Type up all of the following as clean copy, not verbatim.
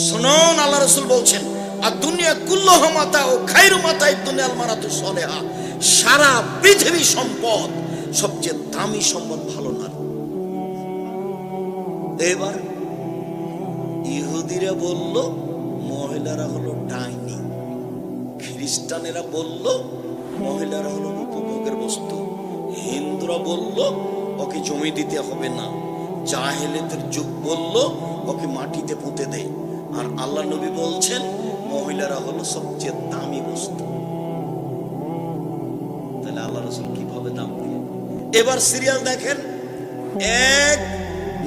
শুনুন, আল্লাহ রাসূল বলছেন, আর দুনিয়া কুল্লুহা মাতা ও খায়রু মাতাই দুনিয়াল মারাতু সলেহা, সারা পৃথিবী সম্পদ সবচেয়ে দামি সম্পদ ভালো নারী। এবার ইহুদিরা বলল মহিলারা হলো ডাইনি, খ্রিস্টানেরা বলল মহিলারা হলো উপভোগের বস্তু, হিন্দুরা বলল ওকে জমি দিতে হবে না, জাহেলিয়াতের যুগ বলল ওকে মাটিতে পুঁতে দেয়, আর আল্লাহ নবী বলছেন মহিলারা হলো সবচেয়ে দামি বস্তু। তাহলে আল্লাহ রাসূল কিভাবে দাম দিয়ে? এবার সিরিয়াল দেখেন, এক,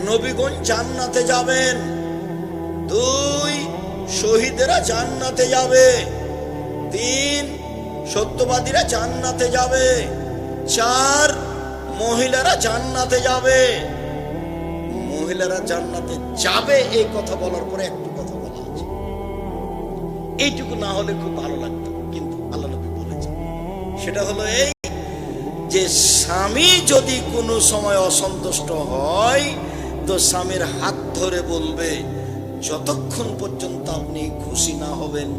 নবীগণ জান্নাতে যাবেন, দুই, শহীদেরা জান্নাতে যাবে, তিন, সত্যবাদীরা জান্নাতে যাবে, চার, মহিলারা জান্নাতে যাবে। মহিলারা জান্নাতে যাবে এই কথা বলার পরে একটু কথা বলা আছে, এইটুকু না হলে খুব ভালো লাগতো, কিন্তু আল্লাহ নবী বলেছেন সেটা হলো এই যে স্বামী যদি কোনো সময় অসন্তুষ্ট হয় তো স্বামীর হাত ধরে বলবে, যতক্ষণ পর্যন্ত আপনি খুশি না হবেন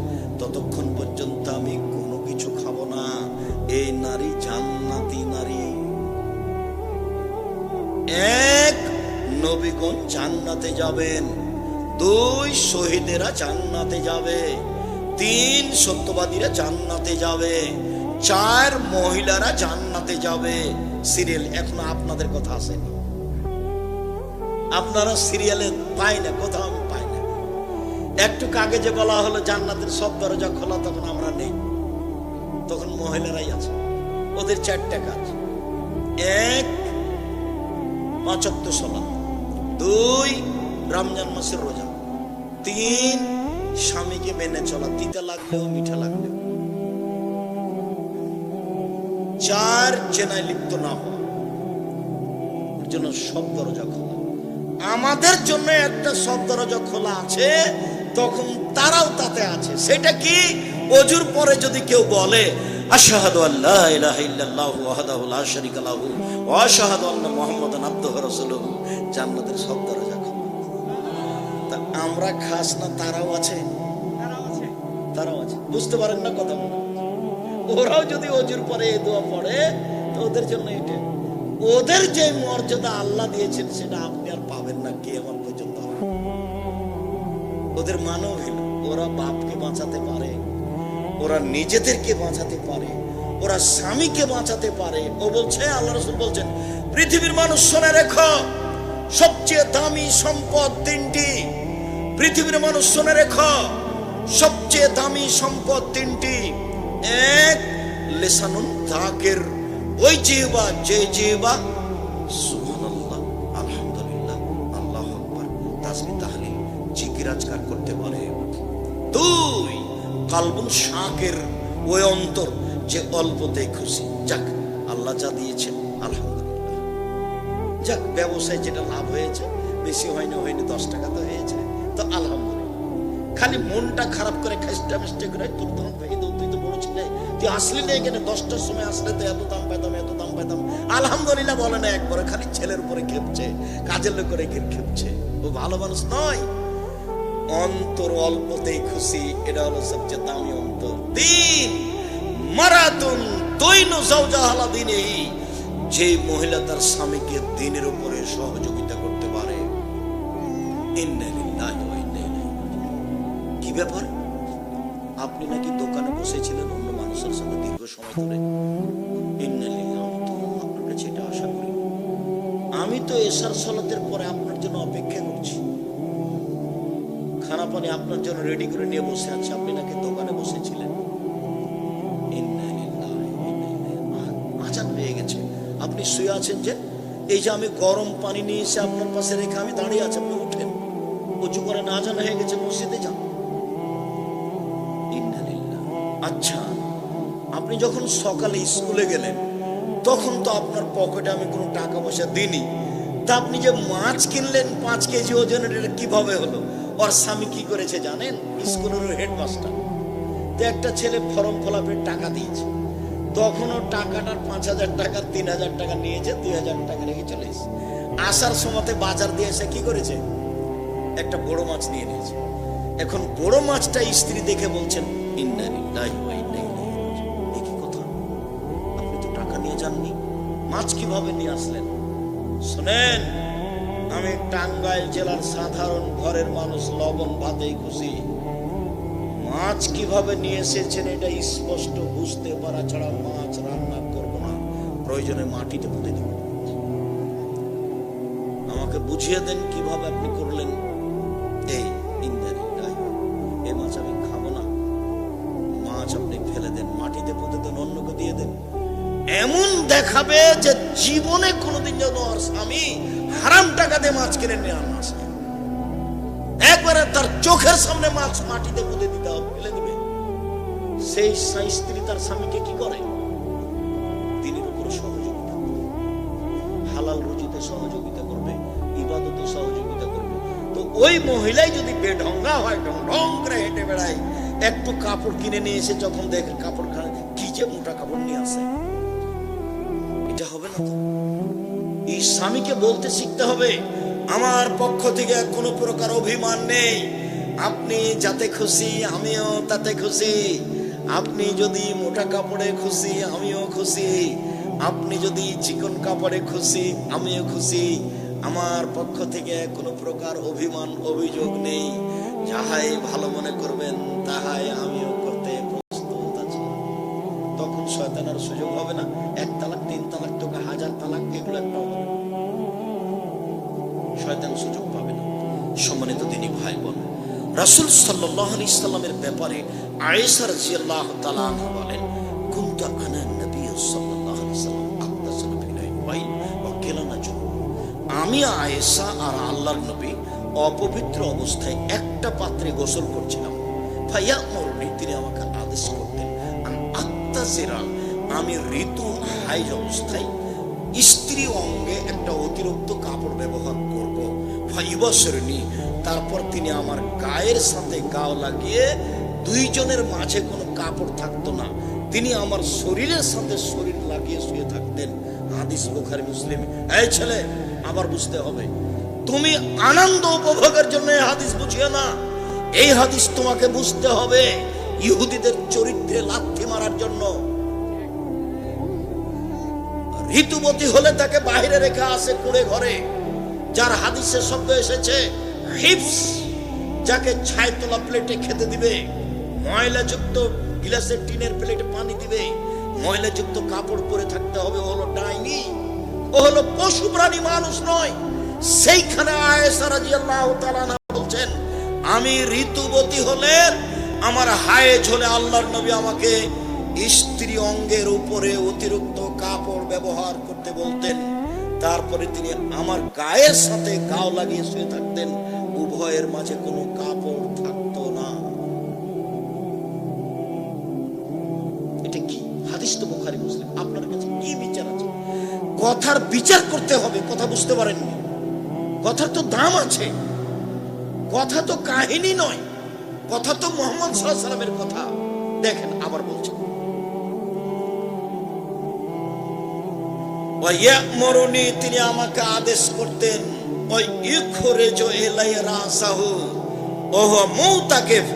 ততক্ষণ পর্যন্ত আমি কোনো কিছু খাবো না। এই নারী জান্নাতি নারী। এক, নবীগণ জান্নাতে যাবেন, দুই, শহীদেরা জান্নাতে যাবে, তিন, সত্যবাদীরা জান্নাতে যাবে, চার, মহিলারা জান্নাতে যাবে। সিরিয়াল এখনো আপনাদের কথা আসেনি, আপনারা সিরিয়ালে পাই না, কোথাও আমি পাই না। একটু আগে যে বলা হলো জান্নাতের সব দরজা খোলা, তখন আমরা নেই, তখন মহিলারাই আছে। ওদের চারটা কাজ, এক, ৫ ওয়াক্ত সালাত, দুই, রমজান মাসের রোজা, তিন, স্বামীকে মেনে চলা, তিতা লাগলেও মিঠা লাগলেও, চার, জেনায় লিপ্ত না হওয়া। ওর জন্য সব দরজা খোলা। আমাদের জন্য একটা সব দরজা খোলা আছে, তখন তারাও তাতে আছে। সেটা কি? ওযুর পরে যদি কেউ বলে আশহাদু আল্লা ইলাহা ইল্লাল্লাহু ওয়াহদাহু লা শারীকা লাহু ওয়া আশহাদু আন্না মুহাম্মাদান আবদুহু ওয়া রাসূলুহু, জান্নাতের সব দরজা খোলা। তা আমরা খাস না, তারাও আছে, তারাও আছে। বুঝতে পারেন না কথা? ওরাও যদি ওযুর পরে এই দোয়া পড়ে তো ওদের জন্য এটা, ওদের যে মর্যাদা আল্লাহ দিয়েছেন সেটা আপনি আর পাবেন না কিয়ামত পর্যন্ত। ওদের মানব হলো, ওরা বাপকে বাঁচাতে পারে, ওরা নিজেদেরকে বাঁচাতে পারে, ওরা স্বামীকে বাঁচাতে পারে। ও বলছে, আল্লাহ রাসূল বলছেন, পৃথিবীর মানুষ শুনে রেখো, সবচেয়ে দামি সম্পদ তিনটি। পৃথিবীর মানুষ শুনে রেখো, সবচেয়ে দামি সম্পদ তিনটি। এক, লিসানুন যাকির, ওই জিহ্বা, যে জিহ্বা সুবহানাল্লাহ, আলহামদুলিল্লাহ, আল্লাহু আকবার, তাসবিহ তাহলিল জিকির আজকার করতে পারে। দুই, কালবুন শাকির, ওই অন্তর যে অল্পতেই খুশি, যাক আল্লাহ যা দিয়েছেন আলহামদুলিল্লাহ, যাক ব্যবসায় যেটা লাভ হয়েছে, বেশি হয়নি 10 টাকা তো হয়েছে, তো আলহামদুলিল্লাহ। খালি মনটা খারাপ করে খাইস্টা মিস্টেক করে, তোর দাম পেয়ে তুই তো বড় ছিলে, তুই আসলি না এখানে 10টার সময় আসলে তো এত দাম পেতাম, এত দাম পেতাম, আলহামদুলিল্লাহ বলে না একবারে, খালি ছেলের উপরে খেপছে, কাজের লোকের খেপছে। ও ভালো মানুষ নয়। অন্তর অল্পতেই খুশি, এটা হলো সবচেয়ে দামি অন্তর। তিন, মারাতুন দৈনু যাওজাহা আলা দীনিহি, যে মহিলা তার স্বামীকে দ্বীনের উপরে সহযোগিতা করতে পারে। ইন্না লিল্লাহি ওয়া ইন্না ইলাইহি রাজিউন। কি ব্যাপার? আপনি নাকি দোকানে বসেছিলেন অন্য মানুষের সাথে দীর্ঘ সময় ধরে? ইন্না লিল্লাহি, আপনার কাছে এটা আশা করি। আমি তো এশার সালাতের পরে আপনার জন্য অপেক্ষা করছি, খানা পানি আপনার জন্য রেডি করে নিয়ে বসে আছে, আপনি নাকি দোকানে বসেছিলেন। আজান হয়ে গেছে, আপনি শুয়ে আছেন, যে এই যে আমি গরম পানি নিয়ে এসে আপনার পাশে রেখে আমি দাঁড়িয়ে আছি, আপনি উঠেন, উঁচু করে না, আজান হয়ে গেছে, মসজিদে যান। আচ্ছা, আপনি যখন সকালে স্কুলে গেলেন তখন তো আপনার পকেটে আমি কোনো টাকা পয়সা দিইনি, তা আপনি যে মাছ কিনলেন 5 কেজি ওজনের, এটা কিভাবে হলো? ওর স্বামী কি করেছে জানেন? স্কুলের হেডমাস্টার, তো একটা ছেলে ফর্ম ফলাপের টাকা দিয়েছে, তখন ও টাকাটার 5,000 টাকার 3,000 টাকা নিয়েছে, 2,000 টাকা রেখে চলে এসেছে। আসার সময়তে বাজার দিয়ে এসে কি করেছে? একটা বড় মাছ নিয়ে নিয়েছে। এখন বড় মাছটা স্ত্রী দেখে বলছেন ইন্না লিল্লাহি ওয়া ইন্না ইলাইহি রাজিউন। এই কি কথা? আপনি তো টাকা নিয়ে যাননি, মাছ কিভাবে নিয়ে আসলেন? শুনেন, আমি টাঙ্গাইল জেলার সাধারণ ঘরের মানুষ, লবণ ভাতেই খুশি। মাছ কিভাবে নিয়ে এসেছেন এটা স্পষ্ট বুঝতে পারা ছাড়া মাছ রান্না করব না, প্রয়োজনে মাটিতে পুঁতে দিব। আমাকে বুঝিয়ে দেন কিভাবে আপনি করলেন। এই এই মাছ আমি খাবো না, মাছ আপনি ফেলে দেন, মাটিতে পুঁতে দেন, অন্যকে দিয়ে দেন। এমন দেখাবে যে জীবনে কোনোদিন যেন আর স্বামী হারাম টাকা দিয়ে মাছ কিনে নিয়ে আনা আসে, একবারে তার চোখের সামনে মাছ মাটিতে পুঁতে দিতে হবে, ফেলে দিবে। সেই স্ত্রী তার স্বামীকে কি করে? দিনের উপরে সহযোগিতা করবে, হালাল রুজিতে সহযোগিতা করবে, ইবাদতে সহযোগিতা করবে। তো ওই মহিলাই যদি বেঢঙ্গা হয়, ঢং ঢং করে হেঁটে বেড়ায়, একটু কাপড় কিনে নিয়ে এসে যখন দেখে কাপড় কি যে মোটা কাপড় নিয়ে আসে, এটা হবে না। তো এই স্বামীকে বলতে শিখতে হবে, আমার পক্ষ থেকে কোনো প্রকার অভিমান নেই, আপনি যাতে খুশি আমিও তাতে খুশি, আপনি যদি মোটা কাপড়ে খুশি আমিও খুশি, আপনি যদি চিকন কাপড়ে খুশি আমিও খুশি, আমার পক্ষ থেকে কোনো প্রকার অভিমান অভিযোগ নেই, যাহাই ভালো মনে করবেন তাহাই আমিও করতে প্রস্তুত আছি। তখন শয়তানের সুযোগ হবে না। 1 তালাক 3 তালাক তোকে 1000 তালাক, এগুলো একটা হবে না, শয়তান সুযোগ পাবে না। সম্মানিত দিনী ভাই বোন, রাসূল সাল্লাল্লাহু আলাইহি সাল্লামের ব্যাপারে আয়েশা রাদিয়াল্লাহু তাআলা আনহা বলেন, কুনতু আনা নবী সাল্লাল্লাহু আলাইহি সাল্লাম আকতাসালু ফিল বাইন ওয়া কিলানা জুনুব। আমি আয়েশা আর আল্লাহর নবী অপবিত্র অবস্থায় একটা পাত্রে গোসল করছিলাম। ফায়ামুরনি, তিনি আমাকে আদেশ করতেন, আন আকতাসিরা, আমি ঋতু হাইজ অবস্থায় স্ত্রী অঙ্গে একটা অতিরিক্ত কাপড় ব্যবহার করব। ফাইবাসরনি, তারপর তিনি আমার গায়ের সাথে গাও লাগিয়ে, দুইজনের মাঝে কোনো কাপড় থাকতো না, তিনি আমার শরীরের সাথে শরীর লাগিয়ে শুয়ে থাকতেন। হাদিস বুখারী মুসলিম। এই ছেলে, আবার বুঝতে হবে, তুমি আনন্দ উপভোগের জন্য এই হাদিস বুঝিও না, এই হাদিস তোমাকে বুঝতে হবে ইহুদিদের চরিত্রে লাথি মারার জন্য। ঋতুবতী হলে তাকে বাইরে রেখে আসে কুড়ে ঘরে, যার হাদিসে শব্দ এসেছে হিপস, যাকে ছাইতলা প্লেটে খেতে দিবে, ময়লাযুক্ত গ্লাসের টিনের প্লেটে পানি দিবে, ময়লাযুক্ত কাপড় পরে থাকতে হবে, ও হলো ডাইনি, ও হলো পশু প্রাণী, মানুষ নয়। সেইখানে আয়েশা রাদিয়াল্লাহু তাআলা আনহা বলছেন, আমি ঋতুবতী হলে, আমার হায়েজ হলে আল্লাহর নবী আমাকে স্ত্রী অঙ্গের উপরে অতিরিক্ত কাপড় ব্যবহার করতে বলতেন, তারপরে তিনি আমার গায়ের সাথে গাও লাগিয়ে শুয়ে থাকতেন, উভয়ের মাঝে কোনো কাপড় থাকতো না। এটা কি হাদিস? তো বুখারী মুসলিম। আপনার কাছে কি বিচার আছে? কথার বিচার করতে হবে। কথা বুঝতে পারেননি? কথার তো দাম আছে, কথা তো কাহিনী নয়, কথা তো মুহাম্মদ সাল্লাল্লাহু আলাইহি ওয়াসাল্লামের কথা। দেখেন, আবার বলছেন, ওয়ায়ামুরুনি, তিনি আমাকে আদেশ করতেন, ওই ইখরিজু ইলাই রাসাহু ওহ মুতাকিফ,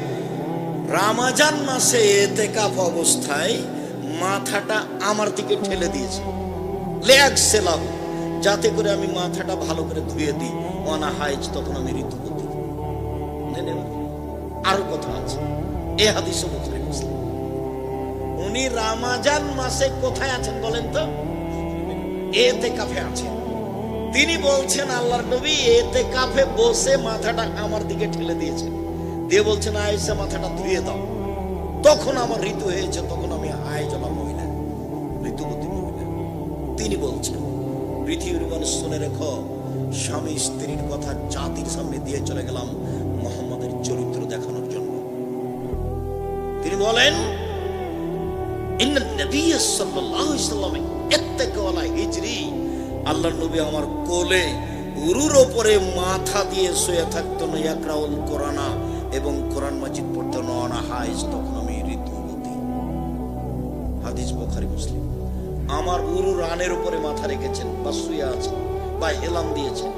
রমজান মাসে ইতিকাফ অবস্থায় মাথাটা আমার দিকে ঠেলে দিয়েছে, লিয়াগসিলাহু, যাতে করে আমি মাথাটা ভালো করে ধুয়ে দিই, ওয়ানা হাইজ, তখন আমি ঋতুবতী। আরো কথা আছে, এই হাদিসে বুখারী মুসলিম। উনি রমজান মাসে কোথায় আছেন বলেন তো? ইতিকাফে আছেন। তিনি বলছেন, আল্লাহর নবী ইতিকাফে বসে মাথাটা আমার দিকে ঠেলে দিয়েছেন, দিয়ে বলছেন, আয়েশা মাথাটা ধুয়ে দাও। তখন আমার ঋতু হয়েছে, তখন আমি হায়েজলা মহিলা, ঋতুবতী মহিলা। তিনি বলছেন, পৃথিবীর মানুষ শুনে রেখো, স্বামী স্ত্রীর কথা জাতির সামনে দিয়ে চলে গেলাম মুহাম্মদের চরিত্র দেখানোর জন্য। তিনি বলেন, ইন্নান নবী সাল্লাল্লাহু আলাইহি ওয়াসাল্লাম ইত্তাকাওয়ালা হিজরি, আল্লাহর নবী আমার কোলে উরুর উপরে মাথা দিয়ে শুয়ে থাকতেন, ইয়াকরাউল কোরআনা, এবং কোরআন মাজিদ পড়তেন, ওয়ানা হাইজ, তখন আমি ঋতুবতী। হাদিস বুখারী মুসলিম। আমার উরু রানের উপরে মাথা রেখেছেন, বা শুয়ে আছেন, বা হেলান দিয়েছেন,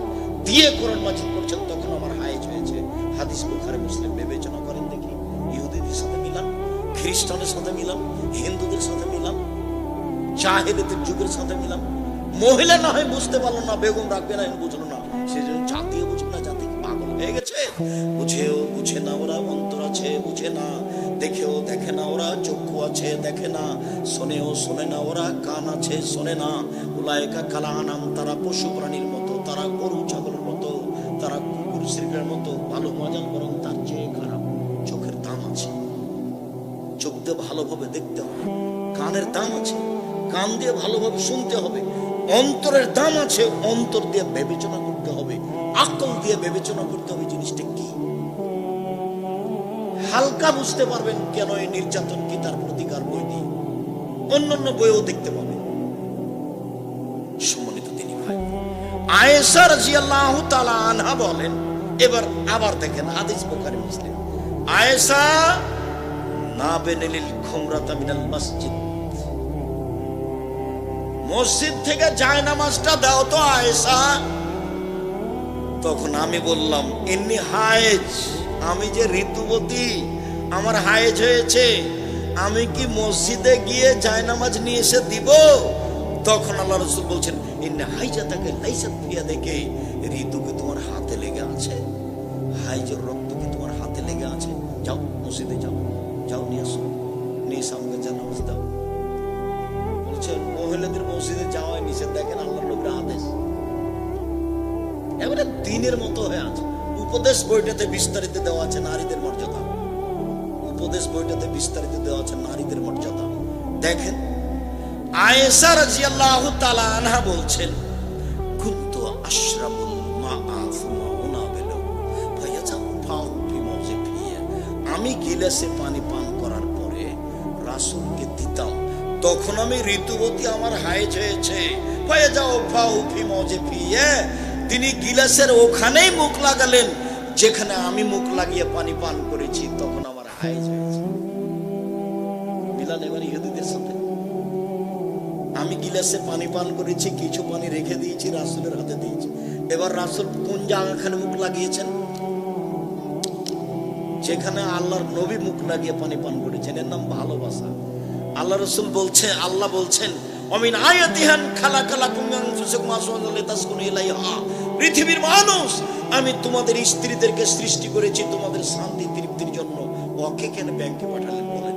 দিয়ে কোরআন মাজিদ পড়ছেন, তখন আমার হাইজ হয়েছে। হাদিস বুখারী মুসলিম। বিবেচনা খ্রিস্টানের সাথে মিলাম, হিন্দুদের সাথে মিলাম, জাহেলিয়াতের যুগের সাথে মিলাম। মহিলা না হয় বুঝতে পারলো না, বেগম রাখবে না বুঝলো না, সেজন্য জাতীয় বুঝবে না, জাতি পাগল হয়ে গেছে। বুঝেও বুঝে না ওরা, অন্তর আছে বুঝে না, দেখেও দেখে না ওরা, চক্ষু আছে দেখে না, শোনেও শোনে না ওরা, কান আছে শোনে না। উলায়েকা কালা আনাম, তারা পশু প্রাণীর মতো, তারা গরু ছাগলের মতো, তারা কুকুর শিল্পের মতো, ভালো মজাল বরং তার চেয়ে খারাপ। চোখের দাম আছে, চোখ দিয়ে ভালোভাবে দেখতে হবে, কানের দাম আছে, কান দিয়ে ভালোভাবে শুনতে হবে, অন্তরের দাম আছে, অন্তর দিয়ে বিবেচনা করতে হবে, আকল দিয়ে বিবেচনা করতে হবে জিনিসটা কি। হালকা বুঝতে পারবেন কেন এই নির্যাতন কি, তার প্রতিকার বই দিয়ে অন্যান্য বইও দেখতে পাবেন। সম্মানিত দিনী ভাই, আয়েশা রাদিয়াল্লাহু তাআলা আনহা বলেন, এবার আবার দেখেন হাদিস বুখারী মুসলিম, আয়েশা নাবেনিল খুমরাতা মিনাল মসজিদ, মসজিদ থেকে জায়নামাজটা দাও তো আয়েশা। তখন আমি বললাম, ইন্নী হায়েজ, আমি যে ঋতুবতী, আমার হায়েজ হয়েছে, আমি কি মসজিদে গিয়ে জায়নামাজ নিয়ে এসে দিব? তখন আল্লাহ রাসূল বলছেন, ইন্নী হাইজাতাকে লাইসাত ফিয়াদিকে, ঋতু কি তোমার হাতে লেগে আছে? হাইজের রক্ত কি তোমার হাতে লেগে আছে? যাও মসজিদে যাও, যাও নিয়ে আসো, নিয়ে এসে আমাকে জায়নামাজ দাও। বলছেন মহিলাদের মসজিদে যাওয়াই নিষেধ, দেখেন আল্লাহর নবীর আদেশ। এবারে দিনের মতো হয়ে আছে। উপদেশ বইটাতে বিস্তারিত দেওয়া আছে নারীদের মর্যাদা, উপদেশ বইটাতে বিস্তারিত দেওয়া আছে নারীদের মর্যাদা। দেখেন আয়েশা রাদিয়াল্লাহু তাআলা আনহা বলছেন, কুনতু আশরাবুল মাআ সুম্মা উনাবিলু ফায়াজাফাউ বিমাজিফিয়া, আমি গিলাসে পানি পান করার পরে রাসূলকে দিতাম, তখন আমি ঋতুবতী, আমার হায়েজ হয়েছে। ফায়াজাফাউ বিমাজিফিয়া, তিনি গিলাসের ওখানেই মুখ লাগালেন যেখানে আমি মুখ লাগিয়ে পানি পান করেছি, তখন আমার হায়েজ হয়েছে। মিলান এবার ইহুদিদের সাথে। আমি গিলাসে পানি পান করেছি, কিছু পানি রেখে দিয়েছি, রাসূলের হাতে দিয়েছি। এবার রাসূল কোন জায়গাখানে মুখ লাগিয়েছেন? যেখানে আল্লাহর নবী মুখ লাগিয়ে পানি পান করেছেন, এর নাম ভালোবাসা। আল্লাহ রাসূল বলছে, আল্লাহ বলছেন, অমিন আয়াতিহান খালাকালাকুম মিন আনফুসিকুম আজওয়াজান লিতাসকুনু ইলাইহা, পৃথিবীর মানুষ, আমি তোমাদের স্ত্রীদেরকে সৃষ্টি করেছি তোমাদের শান্তি তৃপ্তির জন্য। ওকে কেন ব্যাংকে পাঠালেন বলেন?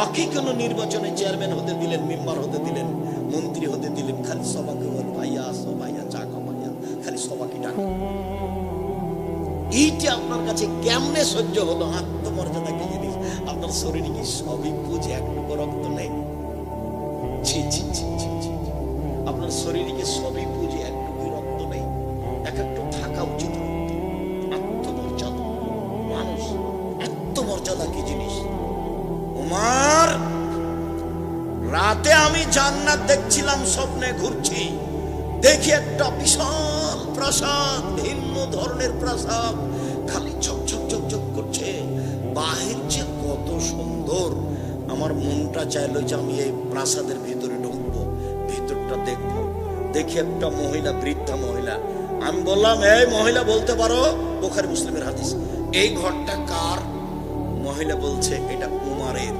ওকে কেন নির্বাচনে চেয়ারম্যান হতে দিলেন, মেম্বার হতে দিলেন, মন্ত্রী হতে দিলেন? খালি সবাকে বল ভাইয়া আসো, ভাইয়া চা খাও, ভাইয়া, খালি সবাকে ডাকো। এইটা আপনার কাছে কেমনে সহ্য হলো? আত্মমর্যাদা কি জিনিস? আপনার শরীরে কি সবই বুঝে, একটুকু রক্ত নেই? ছি ছি ছি ছি ছি, আপনার শরীরে কি সবই বুঝে, একটুকু রক্ত নেই? এক একটু থাকা উচিত। আত্মমর্যাদা, মানুষ আত্মমর্যাদা কি জিনিস? উমর, রাতে আমি জান্নাত দেখছিলাম, স্বপ্নে ঘুরছি, দেখি একটা বিশাল প্রাসাদ, ভিন্ন ধরনের প্রাসাদ, খালি ঝকঝক ঝকঝক করছে, বাহির যে কত সুন্দর। আমার মনটা চাইলো যে আমি এই প্রাসাদের ভিতরে ঢুকবো, ভিতরটা দেখবো। দেখি একটা মহিলা, বৃদ্ধা মহিলা। আমি বললাম, এই মহিলা বলতে পারো? বুখারী মুসলিমের হাদিস, এই ঘরটা কার? মহিলা বলছে, এটা উমারের।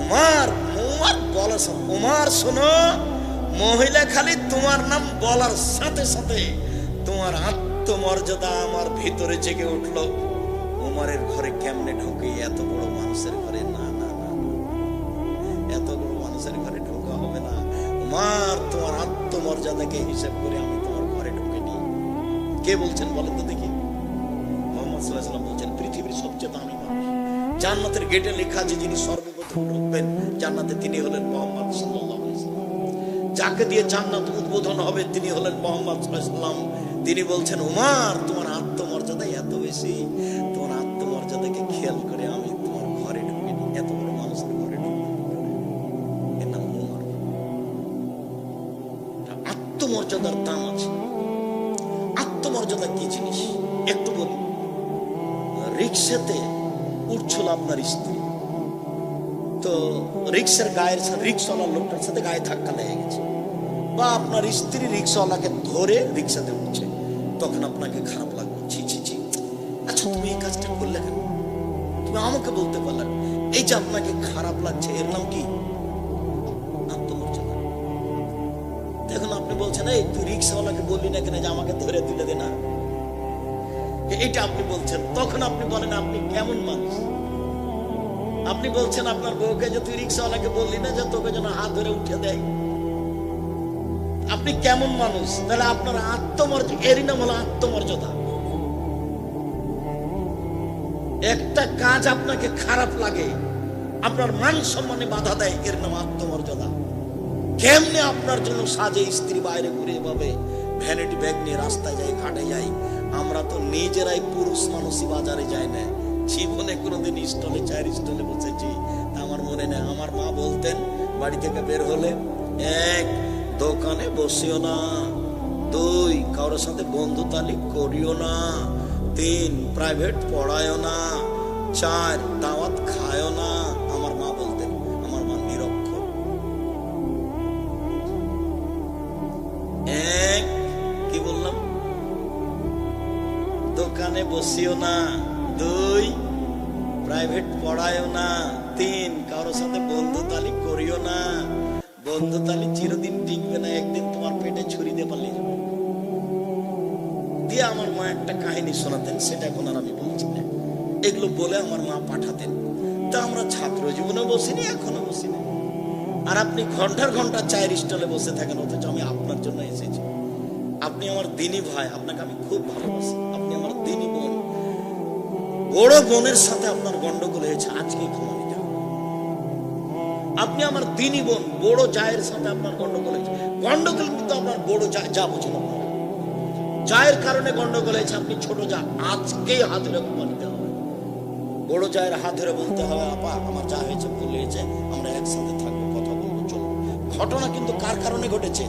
উমার, উমার বলার সাথে, উমার শোনো, মহিলা খালি তোমার নাম বলার সাথে সাথে তোমার আত্মমর্যাদা আমার ভিতরে জেগে উঠলো। উমারের ঘরে কেমনে ঢোকে? এত বড় মানুষের ঘরে? না না না, এত বড় মানুষের ঘরে ঢোকা হবে না। উমার, তোমার আত্মমর্যাদাকে হিসাব করে আমি তোমার ঘরে ঢুকিনি। কে বলছেন বলেন তো দেখি? মুহাম্মদ সাল্লাল্লাহু আলাইহি ওয়াসাল্লাম বলছেন, পৃথিবীর সবচেয়ে দামি মানুষ। জান্নাতের গেটে লেখা আছে, যিনি সর্বপ্রথম ঢুকবেন জান্নাতে, তিনি হলেন মুহাম্মদ সাল্লাল্লাহু আলাইহি ওয়াসাল্লাম। যাকে দিয়ে জান্নাত উদ্বোধন হবে তিনি হলেন মুহাম্মদ সাল্লাল্লাহু আলাইহি ওয়াসাল্লাম। তিনি বলছেন, উমার, তোমার আত্মমর্যাদা এত বেশি, তোমার আত্মমর্যাদাকে খেয়াল করে আমি তোমার ঘরে ঢুকিনি, এত বড় মানুষের ঘরে ঢুকিনি। এর নাম উমর। আত্মমর্যাদার দাম আছে। আত্মমর্যাদা কি জিনিস একটু বলি। রিক্সাতে উঠছিল আপনার স্ত্রী, তো রিক্সার গায়ের সাথে, রিক্সাওয়ালার লোকটার সাথে গায়ে ধাক্কা লেগে গেছে, বা আপনার স্ত্রী রিক্সাওয়ালাকে ধরে রিক্সাতে উঠছে, তখন আপনাকে খারাপ লাগবে, ছি ছি ছি, আচ্ছা তুমি এই কাজটা করলে কেন? তুমি আপনি আমাকে বলতে পারলেন। এই যে আপনাকে খারাপ লাগছে, এর নাম কি? আত্মমর্যাদা। দেখুন আপনি বলছেন, এই তুই রিক্সাওয়ালাকে বললি না কেন যে আমাকে ধরে তুলে দে না, এটা আপনি বলছেন। তখন আপনি বলেন আপনি কেমন মানুষ। আপনি বলছেন আপনার বউকে যে তুই রিক্সাওয়ালাকে বললি না যে তোকে যেন হাত ধরে উঠে দেয়। আপনি কেমন মানুষ? তাহলে আপনার আত্মমর্যাদা, এরই নাম হলো আত্মমর্যাদা। একটা কাজ আপনাকে খারাপ লাগে, আপনার মান সম্মানে বাধা দেয়, এর নাম আত্মমর্যাদা। কেমনে আপনার জন্য সাজে স্ত্রী বাইরে ঘুরে এভাবে ভ্যানিটি ব্যাগ নিয়ে রাস্তায় যাই, ঘাটে যাই। আমরা তো নিজেরাই পুরুষ মানুষই বাজারে যাই না, জীবনে কোনোদিন স্টলে, চায়ের স্টলে বসেছি তা আমার মনে নেই। আমার মা বলতেন বাড়ি থেকে বের হলে, 1 দোকানে বসিও না, 2 কারোর সাথে বন্ধুতালিক করিও না, 3 প্রাইভেট পড়ায়ও না, 4 দাওয়াত খায়ও না। আমার মা বলতেন, আমার মা নিরক্ষর। 1 কি বললাম? দোকানে বসিও না, 2 প্রাইভেট পড়ায়ও না, 3 কারোর সাথে বন্ধুতালি করিও না। বন্ধুতালি চিরদিন টিকবে না, একদিন তোমার পেটে ছুরি দিয়ে পালিয়ে যাবে। দিয়ে আমার মা একটা কাহিনী শোনাতেন, সেটা এখন আর আমি বলছি না। এগুলো বলে আমার মা পাঠাতেন। তা আমরা ছাত্র জীবনে বসিনি, এখনো বসিনি। আর আপনি ঘন্টার ঘন্টা চায়ের স্টলে বসে থাকেন, অথচ আমি আপনার জন্য এসেছি। আপনি আমার দিনী ভাই, আপনাকে আমি খুব ভালোবাসি। আপনি আমার দিনী বোন। বড় বোনের সাথে আপনার গন্ডগোল হয়েছে, আজকে ক্ষমা নিতে হবে। আপনি আমার দিনী বোন, বড় জায়ের সাথে আপনার গন্ডগোল হয়েছে। গন্ডগোল কিন্তু আপনার বড় যা বুঝুন, আপনার জায়ের কারণে গন্ডগোল হয়েছে, আপনি ছোট যা, আজকেই হাত ধরে ক্ষমা নিতে হবে। বড় জায়ের হাত ধরে বলতে হবে, আপা আমার যা হয়েছে ভুল হয়েছে, আমরা একসাথে থাকবো, কথা বলবো, চলবো। ঘটনা কিন্তু কার কারণে ঘটেছে?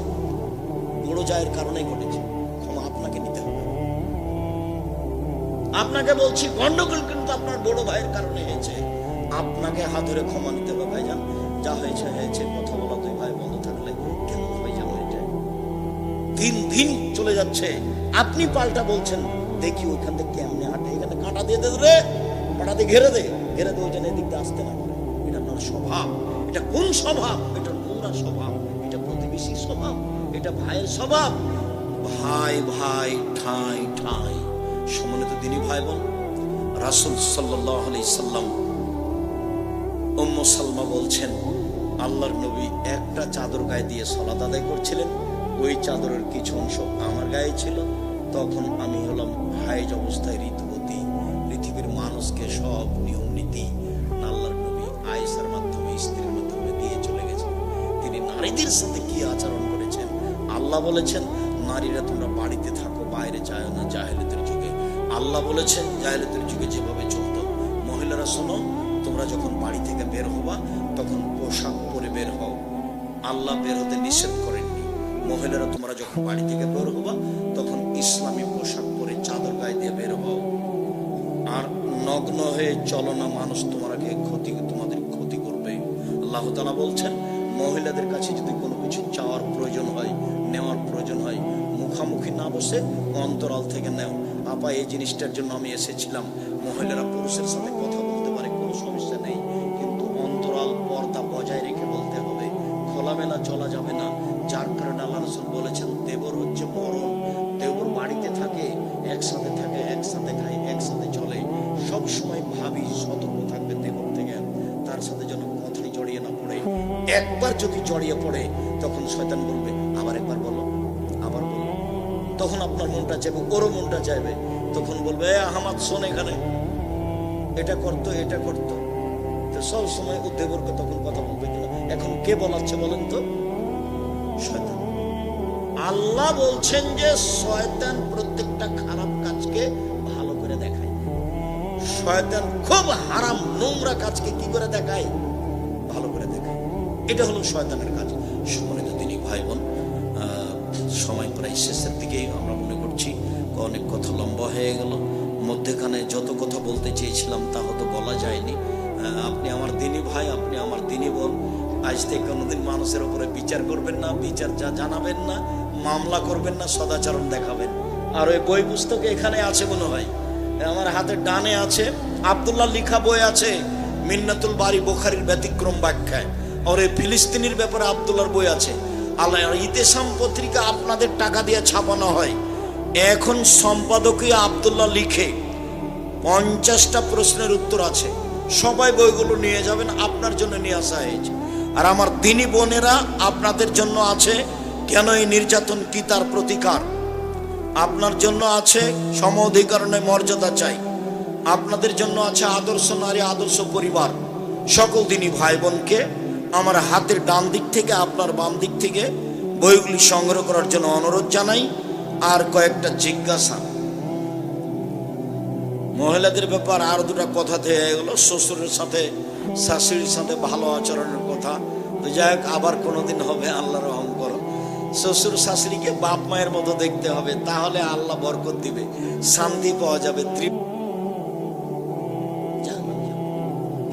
বড় জায়ের কারণেই ঘটেছে। ক্ষমা আপনাকে নিতে হবে। আপনাকে বলছি, গন্ডগোল কিন্তু আপনার বড় ভাইয়ের কারণে হয়েছে। আপনাকে হাত ধরে ক্ষমা নিতে হবে। ভাইজান যা হয়েছে হয়েছে, কথা বলা 2 ভাই বন্ধ থাকলে কেমন ভাইজান হয়ে যায়। দিন চলে যাচ্ছে, আপনি পাল্টা বলছেন, দেখি ওইখান থেকে কেমনে হাঁটে, এখানে কাঁটা দিয়ে দে রে, কাঁটা দিয়ে ঘেরে দে ওই জন্য এদিক দিয়ে আসতে না পারে। এটা আপনার স্বভাব। এটা কোন স্বভাব? এটা নোংরা স্বভাব, এটা প্রতিবেশী স্বভাব, এটা ভাইয়ের স্বভাব। ভাই ভাই ঠাই ঠাই। সম্মানিত দিনী ভাই বোন, রাসূল সাল্লাল্লাহু আলাইহি সাল্লাম, উম্মু সালমা বলছেন, আল্লাহর নবী একটা চাদর গায়ে দিয়ে সালাত আদায় করছিলেন। ওই চাদরের কিছু অংশ আমার গায়ে ছিল। তখন আমি হলাম হায়েজ অবস্থায়, ঋতুবতী। পৃথিবীর মানুষকে সব নিয়ম নীতি আল্লাহর নবী আয়েশার মাধ্যমে, স্ত্রীর মাধ্যমে দিয়ে চলে গেছেন। তিনি নারীদের সাথে কি আচরণ করেছেন? আল্লাহ বলেছেন, নারীরা তোমরা বাড়িতে থাকো, বাইরে যায় না। জাহেলিয়াতের যুগে আল্লাহ বলেছেন, জাহেলিয়াতের যুগে যেভাবে চলতো, মহিলারা শোনো, তোমরা যখন বাড়ি থেকে বের হবা তখন পোশাক পরে বের হও। আল্লাহ বের হতে নিষেধ করেননি। মহিলারা তোমরা যখন বাড়ি থেকে বের হবা তখন ইসলামী পোশাক পরে চাদর গায়ে দিয়ে বের হও। আর নগ্ন হয়ে চলো না, মানুষ তোমাদের ক্ষতি করবে। আল্লাহ তাআলা বলছেন, মহিলাদের কাছে যদি কোনো কিছু চাওয়ার প্রয়োজন হয়, নেওয়ার প্রয়োজন হয়, মুখামুখি না বসে অন্তরাল থেকে নেও। আপা এই জিনিসটার জন্য আমি এসেছিলাম। মহিলারা পুরুষের সাথে কথা বলতে পারে, কোনো সমস্যা নেই, কিন্তু অন্তরাল পর্দা বজায় রেখে বলতে হবে। খোলামেলা চলা যাবে না। যার কারণে আল্লাহ রাসূল বলেছেন, দেবর হচ্ছে মরণ। দেবর বাড়িতে থাকে, একসাথে খায়, একসাথে চলে। সব সময় ভাবি সতর্ক থাকবে দেবর থেকে, তার সাথে যেন কথাই জড়িয়ে না পড়ে। একবার যদি জড়িয়ে পড়ে তখন শয়তান বলবে, আবার একবার বলো, আবার বলো। তখন আপনার মনটা চাইবে, ওরও মনটা চাইবে। তখন বলবে, আহমদ শোন, এখানে এটা করতো, এটা করতো। তো সব সময় ও দেবরকে তখন কথা বলবে কিনা? এখন কে বলাচ্ছে বলেন তো? শয়তান। আল্লাহ বলছেন যে শয়তান প্রত্যেকটা খারাপ কাজকে ভালো করে দেখায়। শয়তান খুব হারাম নোংরা কাজকে কি করে দেখায়? ভালো করে দেখায়। এটা হলো শয়তানের কাজ। সম্মানিত দিনী ভাই বোন, সময় প্রায় শেষের দিকে আমরা মনে করছি, অনেক কথা লম্বা হয়ে গেল। মধ্যেখানে যত কথা বলতে চেয়েছিলাম তা হয়তো বলা যায়নি। আপনি আমার দিনী ভাই, আপনি আমার দিনী বোন। আজ থেকে কোনোদিন মানুষের উপরে বিচার করবেন না, বিচার জানাবেন না, মামলা করবেন না, সদাচরণ দেখাবেন। আর ওই বই পুস্তকে এখানে আছে মনে হয়, আমার হাতের ডানে আছে, আব্দুল্লাহ লিখা বই আছে মিন্নাতুল বারি বুখারীর ব্যতিক্রম ব্যাখ্যায়, আর এই ফিলিস্তিনির ব্যাপারে আব্দুল্লাহর বই আছে। আল্লাহ ইতেসাম পত্রিকা আপনাদের টাকা দিয়ে ছাপানো হয়। এখন সম্পাদকীয় আব্দুল্লাহ লিখে 50টা প্রশ্নের উত্তর আছে। সবাই বইগুলো নিয়ে যাবেন, আপনার জন্য নিয়ে আসা হয়েছে। আর আমার দিনী বোনেরা, আপনাদের জন্য আছে কেন এই নির্যাতন, কি তার প্রতিকার। আপনার জন্য আছে সম অধিকার নয় মর্যাদা চাই। আপনাদের জন্য আছে আদর্শ নারী, আদর্শ পরিবার। সকল দিনী ভাই বোনকে আমার হাতের ডান দিক থেকে আপনার বাম দিক থেকে বইগুলি সংগ্রহ করার জন্য অনুরোধ জানাই। আর কয়েকটা জিজ্ঞাসা, মহিলাদের ব্যাপার আর দুটা কথা থেকে গেল। শ্বশুরের সাথে শাশুড়ির সাথে ভালো আচরণের কথা, তো যাই হোক, আবার কোনোদিন হবে, আল্লাহ রহম করো। শ্বশুর শাশুড়িকে বাপ মায়ের মতো দেখতে হবে, তাহলে আল্লাহ বরকত দিবে, শান্তি পাওয়া যাবে।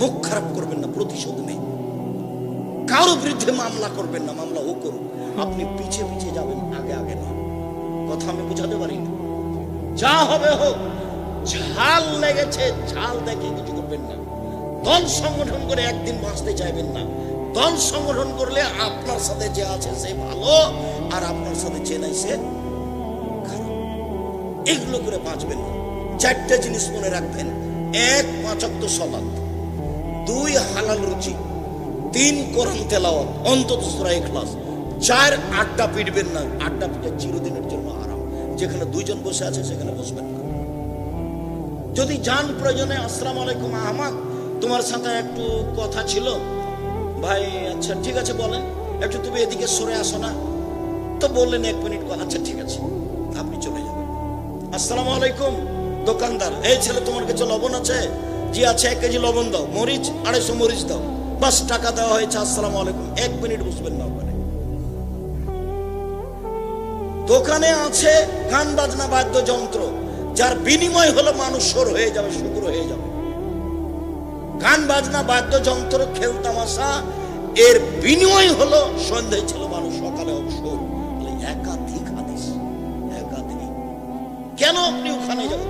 মুখ খারাপ করবেন না, প্রতিশোধ নেই। কারো বিরুদ্ধে মামলা করবেন না, মামলা ও করুন, আপনি পিছে পিছে যাবেন, আগে আগে না। কথা আমি বুঝাতে পারি না। যা হবে হোক, ঝাল লেগেছে, ঝাল দেখে কিছু করবেন না। দল সংগঠন করে একদিন বাঁচতে চাইবেন না। দল সংগঠন করলে আপনার সাথে যে আছে সে ভালো, আর আপনার সাথে যে নাই সে খারাপ। এগুলো করে বাঁচবেন না। 4টা জিনিস মনে রাখবেন: 1 5 ওয়াক্ত সালাত, 2 হালাল রুচি, 3 কোরআন তেলাওয়াত, অন্তত সূরা ইখলাস, 4 আড্ডা পিটবেন না। আড্ডা পিটে চিরদিনের জন্য আরাম। যেখানে 2 জন বসে আছে সেখানে বসবেন না। যদি যান প্রয়োজনে, আসসালামু আলাইকুম আহমদ, তোমার সাথে একটু কথা ছিল। ভাই আচ্ছা ঠিক আছে বলেন, একটু তুমি এদিকে সরে আসো না। তো বললেন 1 মিনিট, আচ্ছা ঠিক আছে, আপনি চলে যাবেন। আসসালামু আলাইকুম দোকানদার, এই ছেলে তোমার কাছে লবণ আছে? জি আছে, 1 কেজি লবণ দাও। মরিচ 250 মরিচ দাও। বাস, টাকা দেওয়া হয়েছে, আসসালামু আলাইকুম। 1 মিনিট বসবেন না ওখানে। দোকানে আছে গান বাজনা বাদ্যযন্ত্র, যার বিনিময় হলো মানুষ সর হয়ে যাবে, শুকর হয়ে যাবে। গান বাজনা বাদ্যযন্ত্র, খেল তামাশা, এর বিনিময় হলো সন্ধ্যায় ছিল মানুষ, সকালে অবসর। একাধিক হাদিস, একাধিক। কেন আপনি ওখানে যাবেন?